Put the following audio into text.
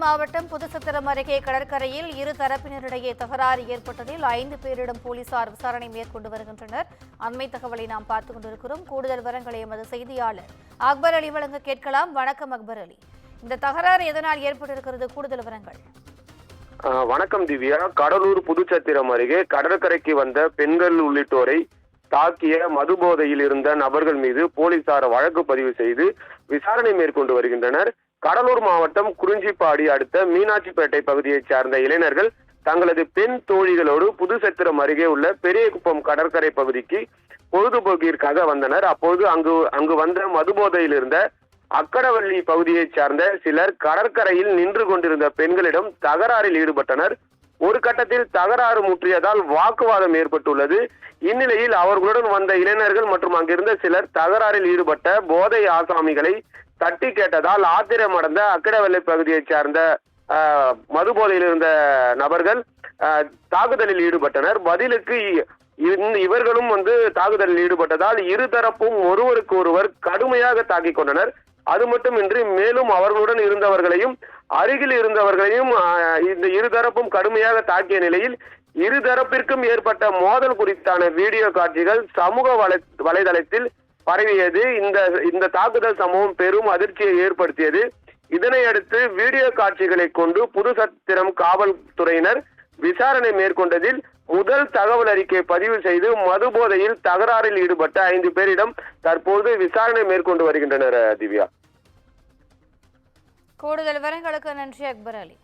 மாவட்டம் புதுச்சத்திரம் அருகே கடற்கரையில் இரு தரப்பினரிடையே தகராறு ஏற்பட்டதில் 5 பேரிடம் போலீசார் விசாரணை மேற்கொண்டு வருகின்றனர். அண்மை தகவலை நாம் பார்த்துக் கொண்டிருக்கிறோம். கூடுதல் விவரங்களை எமது செய்தியாளர் அக்பர் அலி வழங்க கேட்கலாம். வணக்கம் அக்பர் அலி, இந்த தகராறு எதனால் ஏற்பட்டிருக்கிறது? கூடுதல் விவரங்கள். வணக்கம் திவ்யா. கடலூர் புதுச்சத்திரம் அருகே கடற்கரைக்கு வந்த பெண்கள் உள்ளிட்டோரை தாக்கிய மதுபோதையில் இருந்த நபர்கள் மீது போலீசார் வழக்கு பதிவு செய்து விசாரணை மேற்கொண்டு வருகின்றனர். கடலூர் மாவட்டம் குறிஞ்சிப்பாடி அடுத்த மீனாட்சிப்பேட்டை பகுதியைச் சார்ந்த இளைஞர்கள் தங்களது பெண் தோழிகளோடு புதுச்சத்திரம் அருகே உள்ள பெரியகுப்பம் கடற்கரை பகுதிக்கு பொழுதுபோக்கிற்காக வந்தனர். அப்போது அங்கு வந்த மதுபோதையில் இருந்த அக்கடவள்ளி பகுதியைச் சார்ந்த சிலர் கடற்கரையில் நின்று கொண்டிருந்த பெண்களிடம் தகராறில் ஈடுபட்டனர். ஒரு கட்டத்தில் தகராறு முற்றியதால் வாக்குவாதம் ஏற்பட்டுள்ளது. இந்நிலையில் அவர்களுடன் வந்த இளைஞர்கள் மற்றும் அங்கிருந்த சிலர் தகராறில் ஈடுபட்ட போதை ஆசாமிகளை தட்டி கேட்டதால் ஆத்திரமடைந்த அக்கடவள்ளி பகுதியைச் சார்ந்த மதுபோதையில் இருந்த நபர்கள் தாக்குதலில் ஈடுபட்டனர். பதிலுக்கு இவர்களும் தாக்குதலில் ஈடுபட்டதால் இருதரப்பும் ஒருவருக்கு ஒருவர் கடுமையாக தாக்கிக் கொண்டனர். அது மட்டுமின்றி மேலும் அவர்களுடன் இருந்தவர்களையும் அருகில் இருந்தவர்களையும் இந்த இருதரப்பும் கடுமையாக தாக்கிய நிலையில் இருதரப்பிற்கும் ஏற்பட்ட மோதல் குறித்தான வீடியோ காட்சிகள் சமூக வலைதளத்தில் பரவியது. இந்த தாக்குதல் சம்பவம் பெரும் அதிர்ச்சியை ஏற்படுத்தியது. இதனை அடுத்து வீடியோ காட்சிகளை கொண்டு புதுச்சத்திரம் காவல்துறையினர் விசாரணை மேற்கொண்டதில் முதல் தகவல் அறிக்கை பதிவு செய்து மதுபோதையில் தகராறில் ஈடுபட்ட 5 பேரிடம் தற்போது விசாரணை மேற்கொண்டு வருகின்றனர். திவ்யா, கூடுதல் விவரங்களுக்கு நன்றி அக்பர் அலி.